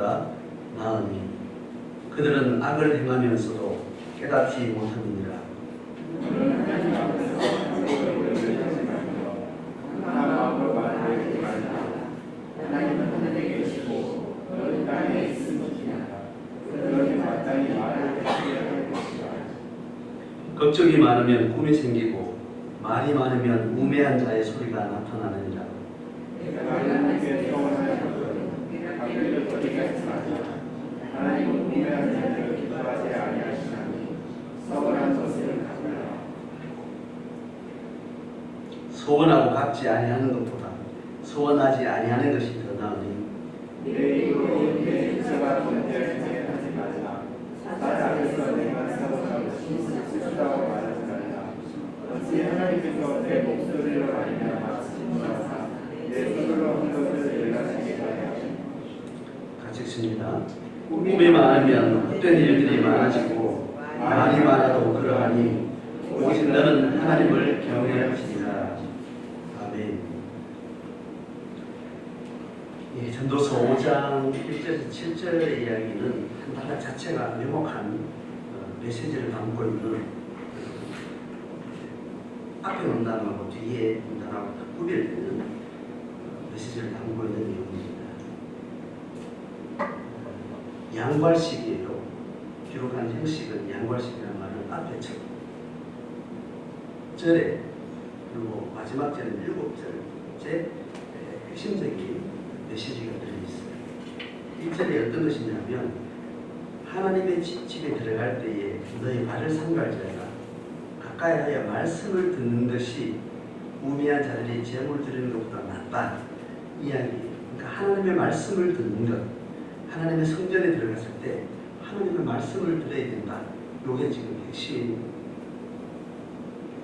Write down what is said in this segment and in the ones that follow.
나으니 그들은 악을 행하면서도 깨닫지 못함이니라. 걱정이 많으면 꿈이 생기고 말이 많으면 우매한 자의 소리가 나타나느니라. 소원하고 갚지 아니하는 것보다 소원하지 아니하는 것이 더 나으니 내 입으로 내 인사가 범죄를 하지 말라. 나라에서 내가 사고한 것이 슬프다고 말하지 말라. 어찌 하나님께서 내 목소리로 말미암아 진노하사 내 손으로 한 것을 연락하게 하냐. 같이 읽습니다. 꿈이 많으면 헛된 일들이 많아지고 말이 많아도 그러하니 오직 너는 하나님을 경외할지니라. 아멘. 예, 전도서 5장 1절에서 7절의 이야기는 한 단어 자체가 명확한 메시지를 담고 있는 앞에 문단하고 뒤에 문단하고 구별되는 메시지를 담고 있는 내용입니다. 양괄식이에요. 기록한 형식은 양괄식이라는 말은 앞에 첫 절에 그리고 마지막 절은 7절째 핵심적인 메시지가 들어있어요. 1절에 어떤 것이냐면 하나님의 집에 들어갈 때에 너희 발을 삼갈 자가 가까이 하여 말씀을 듣는 것이 우매한 자들이 제물 드리는 것보다 낫다. 이야기. 그러니까 하나님의 말씀을 듣는 것, 하나님의 성전에 들어갔을 때 하나님의 말씀을 들어야 된다. 이게 지금 핵심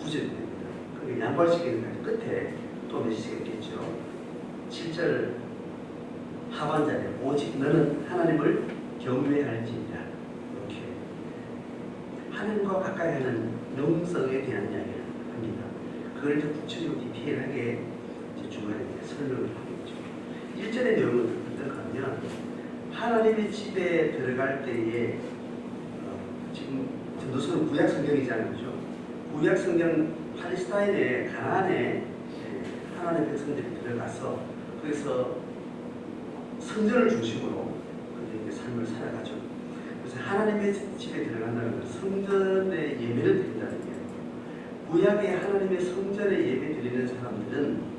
구절입니다. 그 양괄식이니까 끝에 또 메시지가 있겠죠. 7절 하반절에 오직 너는 하나님을 경외할지니라. 이렇게 하나님과 가까이 하는 영성에 대한 이야기를 합니다. 그걸 좀 구체적으로 디테일하게 중간에 설명을 하겠죠. 1절의 내용은 어떨까 하면 하나님의 집에 들어갈 때에 지금 전도서는 구약 성경이잖아요. 그죠? 구약 성경 팔레스타인의 가나안에 하나님의 백성들이 들어가서 거기서 성전을 중심으로 삶을 살아가죠. 그래서 하나님의 집에 들어간다는 것은 성전에 예배를 드린다는 거예요. 구약에 하나님의 성전에 예배 드리는 사람들은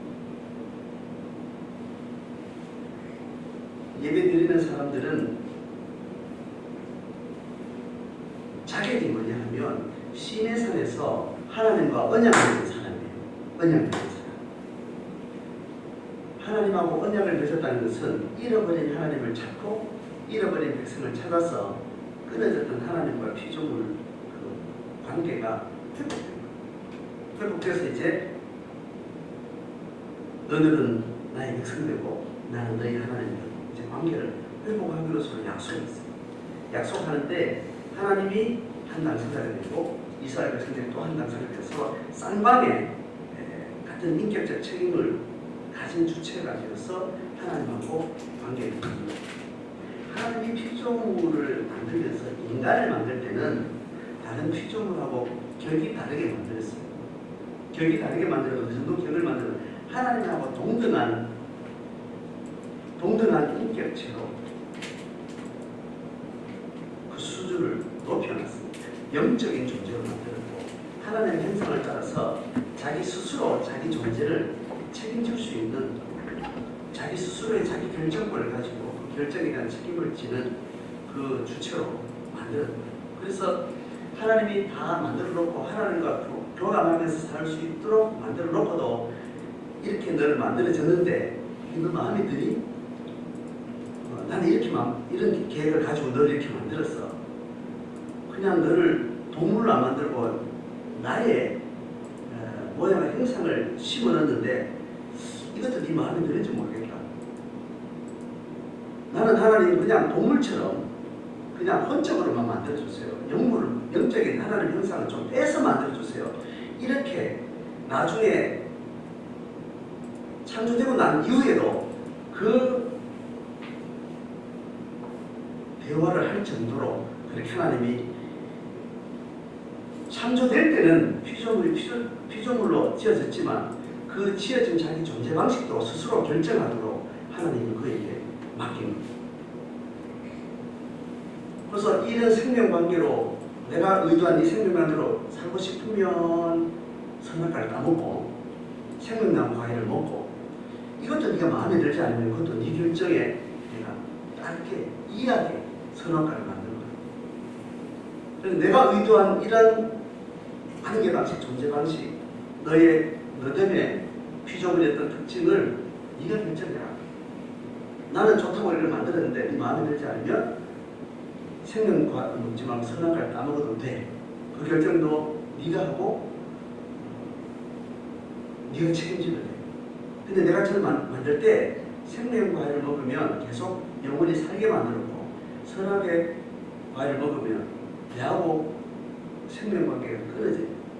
자격이 뭐냐 하면 시내산에서 하나님과 언약을 맺은 사람이에요. 언약을 맺은 사람. 하나님하고 언약을 맺었다는 것은 잃어버린 하나님을 찾고 잃어버린 백성을 찾아서 끊어졌던 하나님과 피조물 그 관계가 회복된 거예요. 회복돼서 이제 너희들은 나의 백성되고 나는 너희 하나님이다. 이제 관계를 회복하기로 서로 약속했어요. 약속하는데 하나님이 한 당사자가 되고 이스라엘 백성들이 또 한 당사자가 돼서 쌍방에 같은 인격적 책임을 가진 주체가 되어서 하나님하고 관계를 맺는 거예요. 하나님이 피조물을 만들면서 인간을 만들 때는 다른 피조물하고 격이 다르게 만들었어요. 격이 다르게 만들어서 어느 정도 격을 만들면 하나님하고 동등한 인격체로 그 수준을 높여놨습니다. 영적인 존재로 만들었고 하나님의 형상을 따라서 자기 스스로 자기 존재를 책임질 수 있는 자기 스스로의 자기 결정권을 가지고 그 결정에 대한 책임을 지는 그 주체로 만들었어요. 그래서 하나님이 다 만들어 놓고 하나님과 교감하면서 살 수 있도록 만들어 놓고도 이렇게 너를 만들어졌는데 너 마음에 드니? 나는 이런 계획을 가지고 너를 이렇게 만들었어. 그냥 너를 동물로 안 만들고 나의 모양과 형상을 심어놨는데 이것도 네 마음에 드는지 모르겠다. 나는 하나님 그냥 동물처럼 그냥 혼적으로만 만들어주세요. 영적인 하나님 형상을 좀 빼서 만들어주세요. 이렇게 나중에 창조되고 난 이후에도 그 대화를 할 정도로 그렇게 하나님이 창조될 때는 피조물로 지어졌지만 그 지어진 자기 존재 방식도 스스로 결정하도록 하나님은 그에게 맡긴 겁니다. 그래서 이런 생명관계로 내가 의도한 이 생명관계로 살고 싶으면 선악과를 따먹고 생명나무 과일을 먹고 이것도 네가 마음에 들지 않으면 그것도 네 결정에 내가 짧게 이하게 선악과를 만드는 거야. 그래서 내가 의도한 이런 관계 방식, 존재 방식, 너됨의 피조물의 어떤 특징을 네가 결정해라. 나는 좋다고 이걸 만들었는데 네 마음에 들지 않으면 생명과 먹지 말고 선악과를 따먹어도 돼. 그 결정도 네가 하고 네가 책임지면 돼. 근데 내가 저를 만들 때 생명 과일을 먹으면 계속 영원히 살게 만들었고 선악의 과일을 먹으면 내하고 생명 관계가 끊어져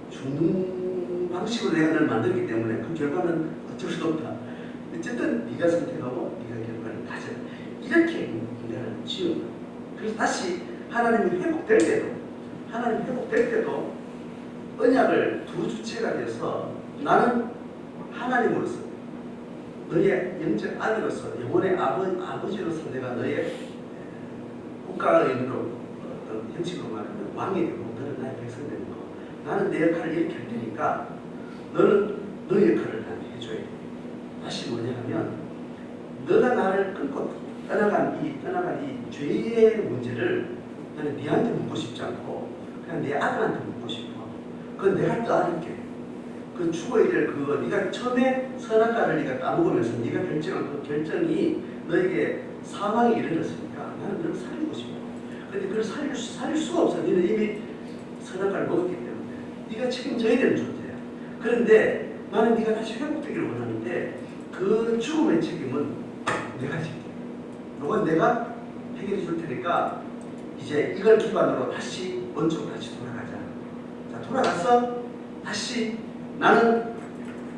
죽는 방식으로 내가 널 만들기 때문에 그 결과는 어쩔 수 없다. 어쨌든 네가 선택하고 네가 결과를 가져라. 이렇게 인간을 지은 거야. 그래서 다시 하나님이 회복될 때도 언약을 두 주체가 돼서 나는 하나님으로서 너의 영적 아들로서 영혼의 아버지로서 내가 너의 국가의 의미로 어떤 형식으로 말하면 왕이 되고 너는 나의 백성이 되는 거. 나는 내 역할을 이렇게 할 테니까 너는 너의 역할을 나한테 해줘야 돼. 다시 뭐냐 하면 너가 나를 끊고 떠나간 이 죄의 문제를 나는 네한테 묻고 싶지 않고 그냥 내 아들한테 묻고 싶어. 그건 내가 떠안을게. 그 죽어야 될 그거 네가 처음에 선악과를 네가 따먹으면서 네가 결정한 그 결정이 너에게 사망에 이르렀으니까 나는 너를 살리고 싶어. 그런데 그걸 살릴 수가 없어. 너는 이미 선악과를 먹었기 때문에 네가 책임져야 되는 존재야. 그런데 나는 네가 다시 회복되기를 원하는데 그 죽음의 책임은 내가 질게. 이건 내가 해결해 줄 테니까 이제 이걸 기반으로 다시 원쪽으로 다시 돌아가자. 자, 돌아가서 다시 나는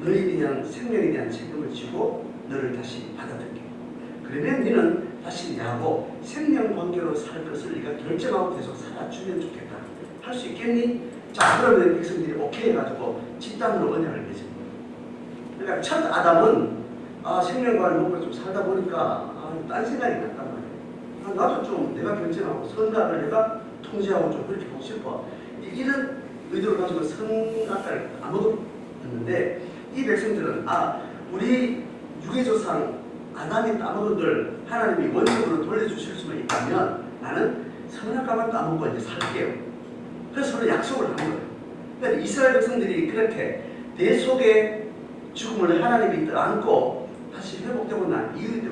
너에 대한 생명에 대한 책임을 지고 너를 다시 받아들게. 그러면 너는 다시 나하고 생명 관계로 살 것을 네가 결정하고 계속 살아주면 좋겠다. 할 수 있겠니? 자, 그러면 백성들이 오케이 해가지고 집단으로 언약을 맺은 거예요. 그러니까 첫 아담은 생명과를 먹고 좀 살다 보니까 딴 생각이 났단 말이에요. 나도 좀 내가 결정하고 선악과를 내가 통제하고 좀 그렇게 하고 싶어. 이런 의도를 가지고 선악과를 안 먹었는데 이 백성들은 우리 유괴조상 아담이 따먹은 걸 하나님이 원적으로 돌려주실 수만 있다면 나는 선악과만 따먹고 이제 살게요. 그래서 서로 약속을 한 거예요. 그러니까 이스라엘 백성들이 그렇게 대속의 죽음을 하나님이 떠안고 다시 회복되고 난 이후에도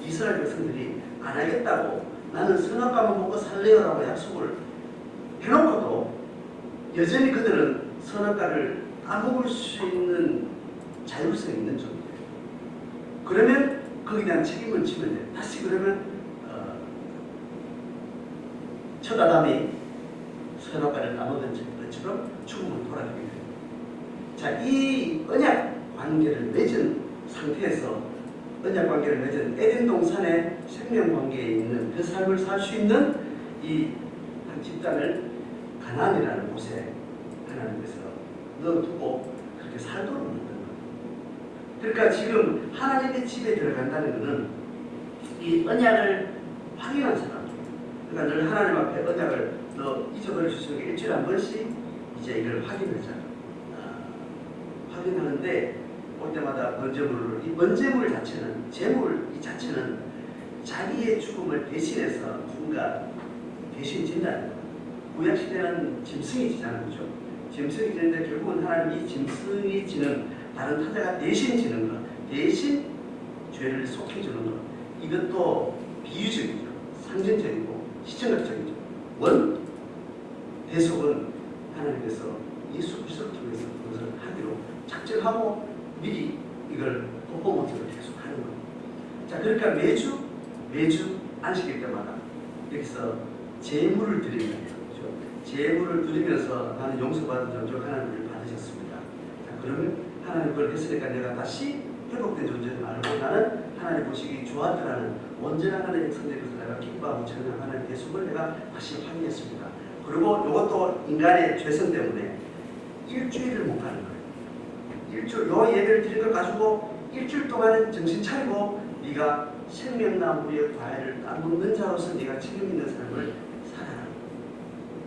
이스라엘 백성들이 안 하겠다고 나는 선악과만 먹고 살래요라고 약속을 해놓고도 여전히 그들은 선악과를 따먹을 수 있는 자율성이 있는 존재예요. 그러면 거기에 대한 책임을 지면 돼요. 다시 그러면 첫 아담이 선악과를 따먹은 것처럼 죽음을 돌아가게 돼요. 자, 이 언약 관계를 맺은 상태에서 언약 관계를 맺은 에덴 동산의 생명 관계에 있는 그 삶을 살 수 있는 이 한 집단을 가나안이라는 곳에 하나님께서 넣어두고 그렇게 살도록 만든 거예요. 그러니까 지금 하나님의 집에 들어간다는 것은 이 언약을 확인한 사람. 그러니까 늘 하나님 앞에 언약을 너 잊어버릴 수 있으니까 일주일에 한 번씩 이제 이걸 확인하자. 확인하는데 올 때마다 번제물을 이 번제물 자체는 제물 이 자체는 자기의 죽음을 대신해서 누군가 대신 진다는 거예요. 구약 시대는 짐승이 지는 거죠. 짐승이 지는데 결국은 하나님이 짐승이 지는 다른 타자가 대신 지는 것, 대신 죄를 속해주는 것. 이것도 비유적이죠. 상징적이고 시청각적이죠. 원 대속은 하나님께서 예수 그리스도를 통해서 그것을 하기로 작정하고 미리 이걸 퍼포먼스를 계속 하는 거예요. 자, 그러니까 매주 안식일 때마다 여기서 제물을 드리는 거죠. 제물을 드리면서 나는 용서받은 전적 하나님을 받으셨습니다. 자, 그러면 하나님 그걸 했으니까 내가 다시 회복된 존재를 알고 나는 하나님 보시기 좋았더라는 온전한 하나님의 성령의 것을 내가 기뻐하고 찬양하는 계속을 내가 다시 확인했습니다. 그리고 이것도 인간의 죄성 때문에 일주일을 못 가는 거예요. 일주일, 요 예배를 드린 걸 가지고 일주일 동안은 정신 차리고 네가 생명나무의 과일을 따먹는 자로서 네가 책임 있는 삶을 살아라.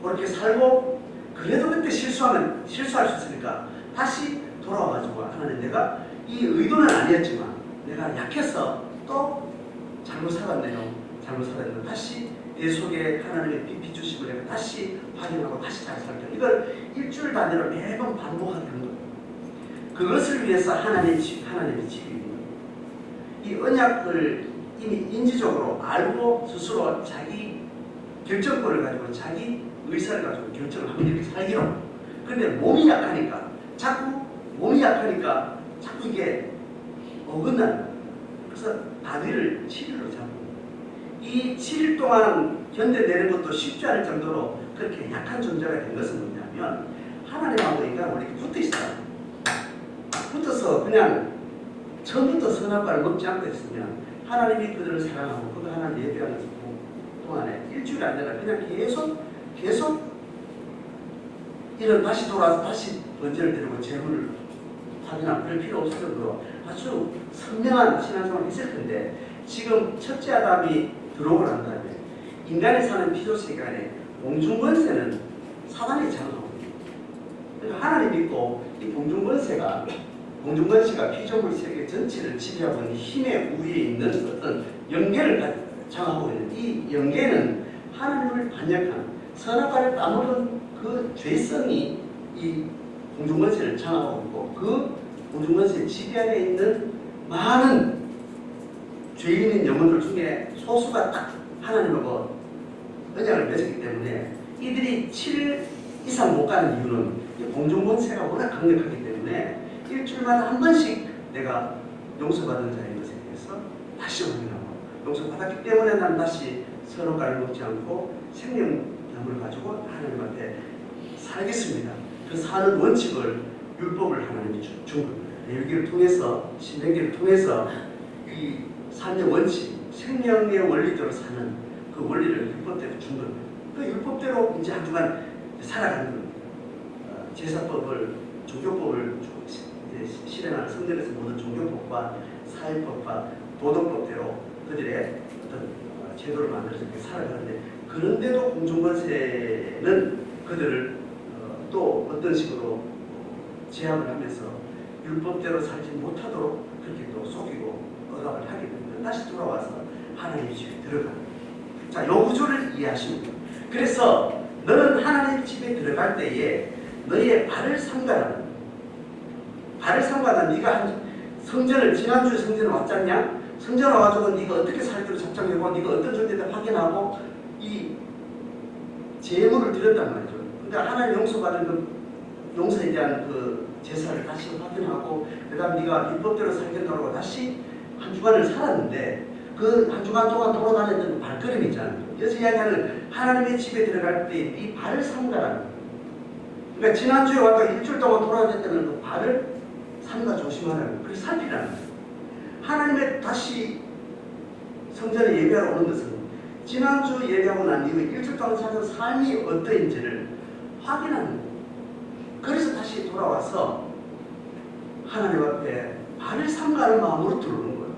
그렇게 살고 그래도 그때 실수하면 실수할 수 있으니까 다시 돌아와가지고 하나님 내가 이 의도는 아니었지만 내가 약해서 또 잘못 살았네요. 잘못 살았는데 다시 내 속에 하나님의 빛 주심을 내가 다시 확인하고 다시 잘 살게요. 이걸 일주일 단위로 매번 반복하게 하는 거예요. 그것을 위해서 하나님의 집이 있는 거예요. 이 언약을 이미 인지적으로 알고 스스로 자기 결정권을 가지고 자기 의사를 가지고 결정을 하면 이렇게 살기로. 그런데 몸이 약하니까 자꾸 이게 어긋나는 거예요. 그래서 다리를 7일로 잡고 이 7일 동안 견뎌내는 것도 쉽지 않을 정도로 그렇게 약한 존재가 된 것은 뭐냐면 하나님하고 인간하고 이렇게 붙어 있어요. 붙어서 그냥 처음부터 선악과를 먹지 않고 있으면 하나님이 그들을 사랑하고 그가 하나님 예배하는 동안에 일주일이 아니라 그냥 계속 이런 다시 돌아와서 다시 번제를 드리고 재물을 확인하고 그럴 필요 없을 정도로 아주 선명한 신앙생활을 했을 텐데 지금 첫째 아담이 들어오고 난 다음에 인간이 사는 피조세계관에 공중권세는 사단이 장악하고 있습니다. 그러니까 하나님 믿고 이 공중권세가 피조물 세계 전체를 지배하고 있는 힘의 우위에 있는 어떤 영계를 장악하고 있는 이 영계는 하나님을 반역한 선악과를 따먹은 그 죄성이 이 공중권세를 장악하고 있고 그 공중권세 지배하에 있는 많은 죄인인 영혼들 중에 소수가 딱 하나님하고 언약을 맺었기 때문에 이들이 7일 이상 못 가는 이유는 이 공중권세가 워낙 강력하기 때문에 일주일마다 한 번씩 내가 용서받은 자인 것에 대해서 다시 확인하고 용서받았기 때문에 나는 다시 선악과를 먹지 않고 생명나무를 가지고 하나님 앞에 살겠습니다. 그 사는 원칙을 율법을 하나님이 준 겁니다. 레위기를 통해서 신명기를 통해서 이 삶의 원칙, 생명의 원리대로 사는 그 원리를 율법대로 준 겁니다. 그 율법대로 이제 한 주간 살아가는 겁니다. 제사법을, 종교법을 실행하는 성전에서 모든 종교법과 사회법과 도덕법대로 그들의 어떤 제도를 만들어서 이렇게 살아가는데 그런데도 공중권세는 그들을 또 어떤 식으로 제압을 하면서 율법대로 살지 못하도록 그렇게 또 속이고 억압을 하게 됩니다. 다시 돌아와서 하나님의 집에 들어가는 거예요. 자, 요 구조를 이해하시면 돼요. 그래서 너는 하나님 집에 들어갈 때에 너의 발을 삼가라는 네가 성전을 지난주에 성전을 왔잖냐? 성전 와가지고 네가 어떻게 살기로 작정하고 네가 어떤 존재인지 확인하고 이 제물을 드렸단 말이죠. 근데 하나님 용서받은 그 용서에 대한 그 제사를 다시 확인하고 그다음 네가 율법대로 살겠다고 다시 한 주간을 살았는데 그 한 주간 동안 돌아다녔던 발걸음이 있잖아요. 여기서 이야기하는 하나님의 집에 들어갈 때 네 발을 삼가라는 거예요. 그러니까 지난주에 왔다가 일주일 동안 돌아다녔다는 그 발을 삼가 조심하라는 거예요. 그래서 살피라는 거예요. 하나님의 다시 성전에 예배하러 오는 것은 지난주 예배하고 난 이후에 일주일 동안 사는 삶이 어떠인지를 확인하는 거예요. 그래서 다시 돌아와서 하나님 앞에 발을 삼가는 마음으로 들어오는 거예요.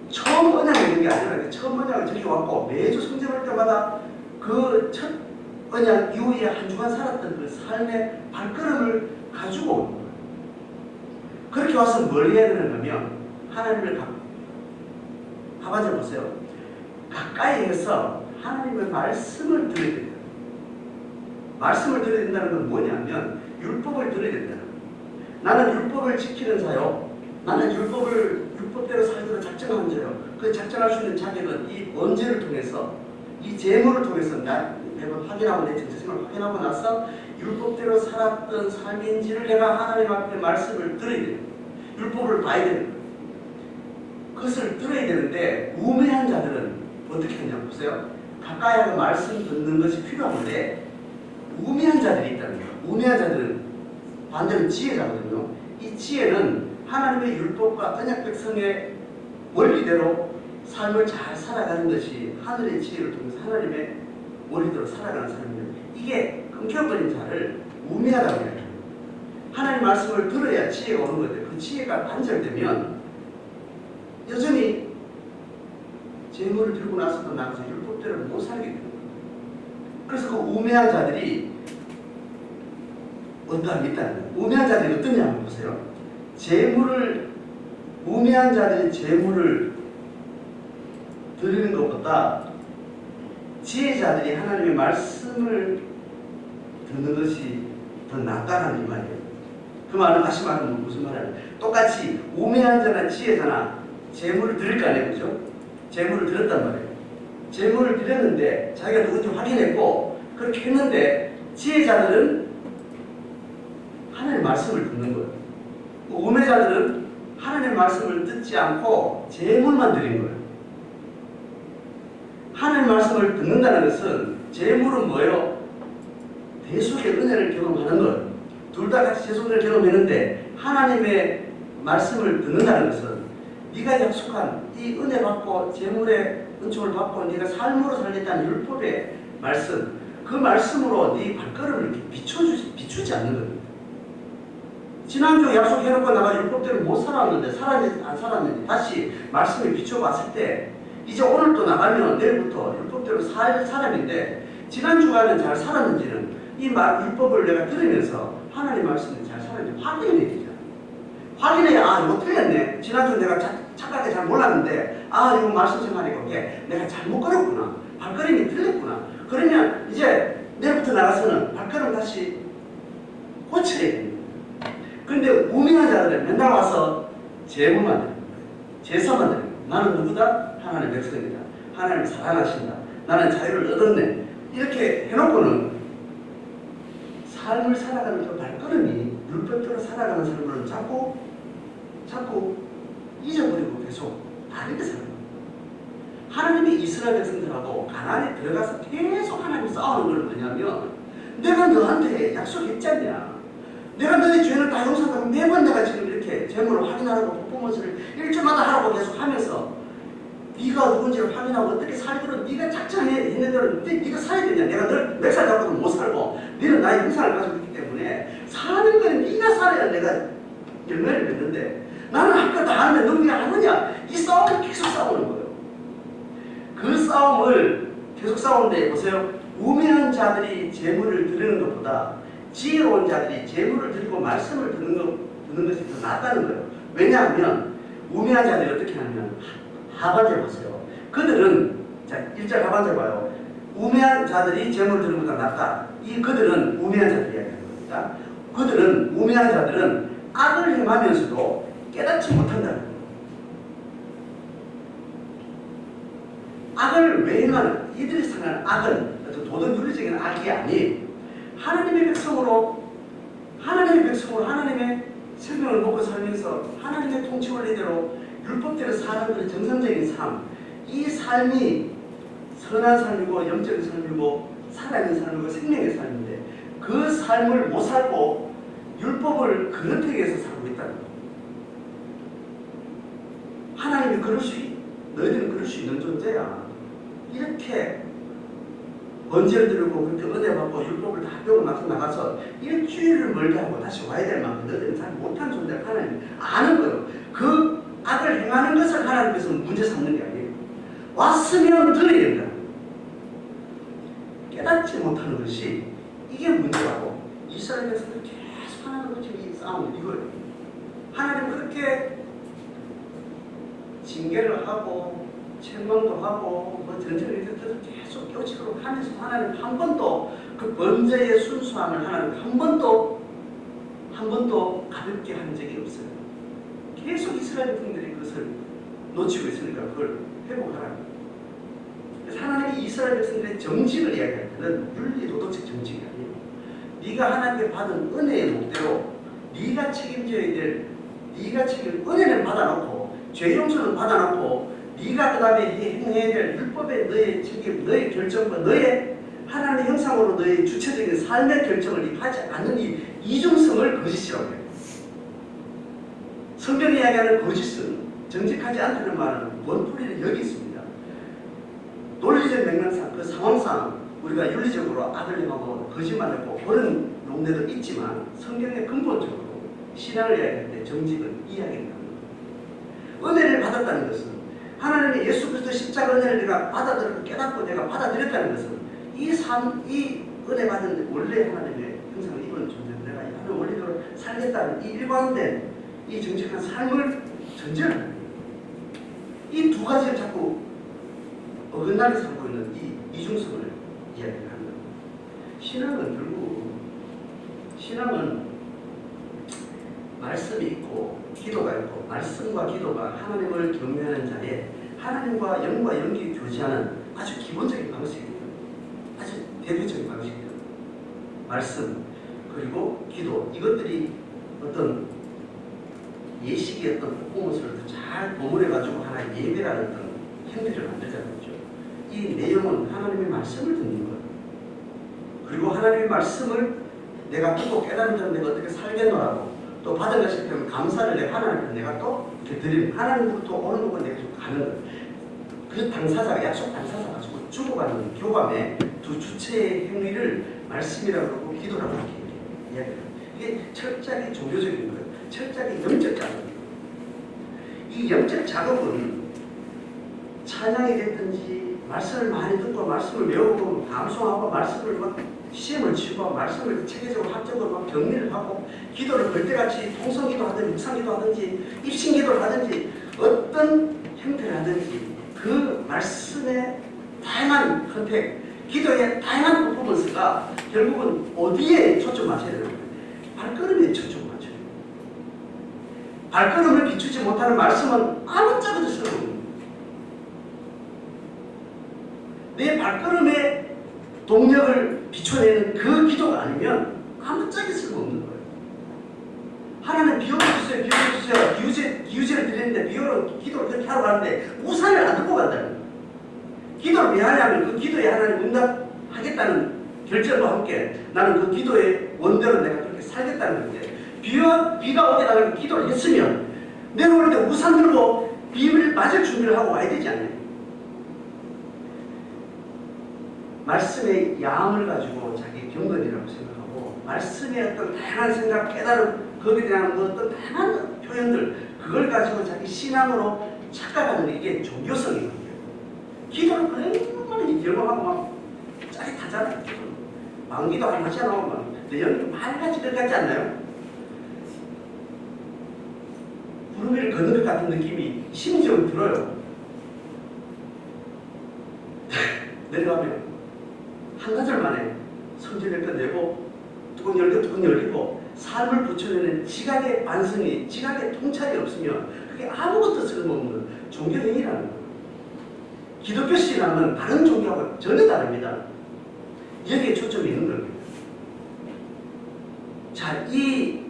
처음 언약을 맺는 게 아니라 처음 언약을 저기 왔고 매주 성전 올 때마다 그 첫 언약 이후에 한 주간 살았던 그 삶의 발걸음을 가지고 오는 거예요. 그렇게 와서 뭘 해야 되냐면 하나님을 가만히 보세요. 가까이 해서 하나님의 말씀을 들어야 된다. 말씀을 들어야 된다는 건 뭐냐면 율법을 들어야 된다는 거예요. 나는 율법을 지키는 자요. 나는 율법대로 살기로 작정하는 자요. 그 작정할 수 있는 자격은 이 언제를 통해서 이 제물을 통해서 매번 확인하고 내 정체성을 확인하고 나서 율법대로 살았던 삶인지를 내가 하나님 앞에 말씀을 들어야 돼요. 율법을 봐야 되는 거예요. 그것을 들어야 되는데 우매한 자들은 어떻게 하냐 보세요. 가까이 하고 말씀 듣는 것이 필요한데 우매한 자들이 있다는 거예요. 우매한 자들은 반대로 지혜자거든요. 이 지혜는 하나님의 율법과 언약 백성의 원리대로 삶을 잘 살아가는 것이 하늘의 지혜를 통해서 하나님의 원리대로 살아가는 사람입니다. 이게 끊겨버린 자를 우매하다고 해요. 하나님 말씀을 들어야 지혜가 오는 건데 그 지혜가 단절되면 여전히 재물을 들고 나서도 나가서 율법대로 못 살게 됩니다. 그래서 그 우매한 자들이 어떠함이 있다는 거예요. 우매한 자들이 어떠냐 한번 보세요. 우매한 자들이 재물을 드리는 것보다 지혜자들이 하나님의 말씀을 듣는 것이 더 낫다는 이 말이에요. 그 말은 다시 말하면 무슨 말이에요? 똑같이 우매한 자나 지혜자나 재물을 드릴 거 아니에요, 그죠? 재물을 드렸단 말이에요. 재물을 드렸는데 자기가 누군지 확인했고 그렇게 했는데 지혜자들은 하나님의 말씀을 듣는 거예요. 우매자들은 하나님의 말씀을 듣지 않고 재물만 드린 거예요. 하나님의 말씀을 듣는다는 것은 재물은 뭐예요? 대속의 은혜를 경험하는 것. 둘 다 같이 대속을 경험했는데 하나님의 말씀을 듣는다는 것은 네가 약속한 이 은혜 받고 재물의 은총을 받고 네가 삶으로 살겠다는 율법의 말씀, 그 말씀으로 네 발걸음을 이렇게 비추지 않는 겁니다. 지난주 약속해놓고 나가 율법대로 못 살았는데 살았는지 안 살았는지 다시 말씀을 비춰봤을 때 이제 오늘 또 나가면 내일부터 율법대로 살 사람인데 지난 주간은 잘 살았는지는 이 율법을 내가 들으면서 하나님 말씀을 잘 살았는지 확인해야 되잖아. 확인해야 이거 틀렸네. 지난주 내가 착하게 잘 몰랐는데 이거 말씀 좀 하니까 내가 잘못 걸었구나. 발걸음이 틀렸구나. 그러면 이제 내일부터 나가서는 발걸음 다시 고쳐야 됩니다. 그런데 우매한 자들은 맨날 와서 제물만 드립니다. 제사만 드립니다. 나는 누구다? 하나님의 백성이다. 하나님을 사랑하신다. 나는 자유를 얻었네. 이렇게 해놓고는 삶을 살아가는 그 발걸음이 율법대로 살아가는 사람들은 자꾸 잊어버리고 계속 다르게 살아요. 하나님이 이스라엘 백성들하고 가나안에 들어가서 계속 하나님 싸우는 걸 뭐냐면 내가 너한테 약속했지 않냐. 내가 너의 죄를 다 용서하고 매번 내가 지금 이렇게 재물을 확인하라고 퍼포먼스를 일주마다 하라고 계속 하면서 네가 누군지를 확인하고 어떻게 살기로 네가 작정했는 대로 네가 살아야 되냐. 내가 널 몇 살 잡고도 못 살고 너는 나의 형상을 가지고 있기 때문에 사는 거는 네가 살아야 내가 열매를 맺는데 나는 할 거 다 하는데 넌 왜 안 하느냐. 이 싸움을 계속 싸우는 거예요. 그 싸움을 계속 싸우는데 보세요. 우매한 자들이 재물을 드리는 것보다 지혜로운 자들이 재물을 드리고 말씀을 듣는 것이 더 낫다는 거예요. 왜냐하면 우매한 자들이 어떻게 하냐면 하반절 보세요. 그들은 자 1절 하반절 봐요. 우매한 자들이 재물을 드리는 것보다 낫다. 그들은 우매한 자들이 이야기하는 겁니다. 그들은 우매한 자들은 악을 행하면서도 깨닫지 못한다는 거예요. 악을 왜 행하는? 이들이 생각하는 악은 도덕 윤리적인 악이 아닌 하나님의 백성으로 하나님의 생명을 먹고 살면서 하나님의 통치 원리대로 율법대로 사는 그런 정상적인 삶, 이 삶이 선한 삶이고 영적인 삶이고 살아있는 삶이고 생명의 삶인데 그 삶을 못 살고 율법을 그릇되게 해서 살고 있다는 거예요. 하나님이 너희들은 그럴 수 있는 존재야. 이렇게 번제를 드리고 그렇게 은혜 받고 율법을 다 배우고 나가서 일주일을 멀게 하고 다시 와야 될 만큼 너희들은 잘 못한 존재를 하나님 아는 거예요. 그 악을 행하는 것을 하나님께서 문제 삼는 게 아니에요. 왔으면 들어야 된다. 깨닫지 못하는 것이 이게 문제라고. 이스라엘 백성들이 계속 하나님 것이 이 싸움을 이거예요. 하나님 그렇게 징계를 하고 책망도 하고 전쟁을 계속 껴치고 하면서 하나님 한 번도 그 번제의 순수함을 하나님 한 번도 가볍게 한 적이 없어요. 계속 이스라엘 백성들이 그것을 놓치고 있으니까 그걸 회복하라. 그래서 하나님이 이스라엘 백성들의 정직을 이야기할 때는 윤리 도덕적 정직이 아니에요. 네가 하나님께 받은 은혜의 목대로 네가 책임져야 될 은혜는 받아놓고 죄 용서는 받아놓고 네가 그 다음에 행해야 될 율법의 너의 책임, 너의 결정과 너의 하나님의 형상으로 너의 주체적인 삶의 결정을 하지 않는 이 이중성을 거짓이라고 해요. 성경이 이야기하는 거짓은 정직하지 않다는 말은 원풀이는 여기 있습니다. 논리적 맥락상 그 상황상 우리가 윤리적으로 악을 행하고 거짓말하고 그런 용례도 있지만 성경의 근본적으로 신앙을 이야기할 때 정직은 이야기한다는 거예요. 은혜를 받았다는 것은 하나님의 예수 그리스도 십자가 은혜를 내가 받아들고 깨닫고 내가 받아들였다는 것은 이 은혜 받은 원래 하나님의 형상을 입은 존재 내가 하나님 원리대로 살겠다는 이 일관된 이 정직한 삶을 전제를 합니다. 이 두 가지를 자꾸 어긋나게 살고 있는 이 이중성을 이야기를 합니다. 신앙은 결국 말씀이 있고 기도가 있고 말씀과 기도가 하나님을 경외하는 자의 하나님과 영과 영이 교제하는 아주 기본적인 방식입니다. 아주 대표적인 방식입니다. 말씀 그리고 기도 이것들이 어떤 예식의 어떤 퍼포먼스를 잘 버무려가지고 하나의 예배라는 어떤 형태를 만들자는 거죠. 이 내용은 하나님의 말씀을 듣는 거예요. 그리고 하나님의 말씀을 내가 듣고 깨달은 점 내가 어떻게 살겠노라고 또 받은 것에 대한 감사를 내가 하나님께 내가 또 이렇게 드리는 하나님부터 오는 부분 내가 좀 가는 거예요. 그 당사자가 약속 당사자 가지고 주고받는 교감의 두 주체의 행위를 말씀이라고 그러고 기도라고 이렇게 이야기해요. 이게 철저하게 종교적인 거예요. 철저하게 영적 작업이에요. 이 영적 작업은 찬양이 됐든지 말씀을 많이 듣고 말씀을 외우고 감송하고 말씀을 막 시험을 치고 말씀을 체계적으로 합적으로 막 정리를 하고 기도를 벌떼같이 통성기도 하든지 묵상기도 하든지 입신기도를 하든지 어떤 형태를 하든지 그 말씀의 다양한 컨택 기도의 다양한 퍼포먼스가 결국은 어디에 초점 맞춰야 되는 거예요? 발걸음에 초점 맞춰요. 발걸음을 비추지 못하는 말씀은 아무짝에도 쓸모없는 거예요. 내 발걸음에 동력을 비춰내는 그 기도가 아니면 아무짝에 쓸모없는 거예요. 하나님 비유를 주세요, 비유를 주세요. 기우제를 드리는데 비유로 기도를 그렇게 하러 가는데 우산을 안 들고 간다는 거예요. 기도를 왜 하냐면 그 기도에 하나님 응답하겠다는 결정과 함께 나는 그 기도의 원대로 내가 그렇게 살겠다는 건데 비가 오게 나가는 기도를 했으면 내려올 때 우산 들고 비를 맞을 준비를 하고 와야 되지 않나요? 말씀의 양을 가지고 자기 경건이라고 생각하고 말씀의 어떤 다양한 생각, 깨달음 거기에 대한 어떤 다양한 표현들 그걸 가지고 자기 신앙으로 착각하는 이게 종교성이거든요. 기도를 얼마나 열망하고 막 짜릿하잖아요. 만기도 안 하잖아요. 내 연기 말같이 것 같지 않나요? 구름 위를 걷는 것 같은 느낌이 심지어 들어요. 내려가면 한 가절 만에 성질을 꺼내고 뚜껑 열리고 삶을 붙여내는 지각의 반성이 지각의 통찰이 없으면 그게 아무것도 쓸모없는 종교행위라는 거예요. 기독교 신앙은 다른 종교하고 전혀 다릅니다. 여기에 초점이 있는 겁니다. 자, 이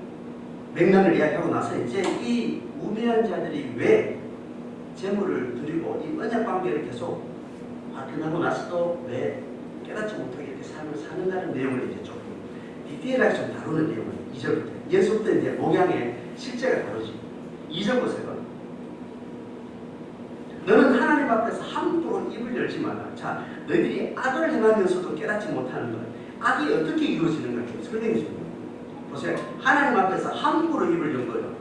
맥락을 이야기하고 나서 이제 이 우매한 자들이 왜 재물을 드리고 이 언약 관계를 계속 발견하고 나서도 왜 깨닫지 못하게 이렇게 삶을 사는다는 내용을 이제 조금 디테일하게 좀 다루는 내용을 2절부터 예수부터 이제 목양의 실제가 다루지. 2절 보세요. 너는 하나님 앞에서 함부로 입을 열지 마라. 자, 너희들이 악을 행하면서도 깨닫지 못하는 것. 악이 어떻게 이루어지는가 설명해 줍니다. 보세요. 하나님 앞에서 함부로 입을 연 거예요.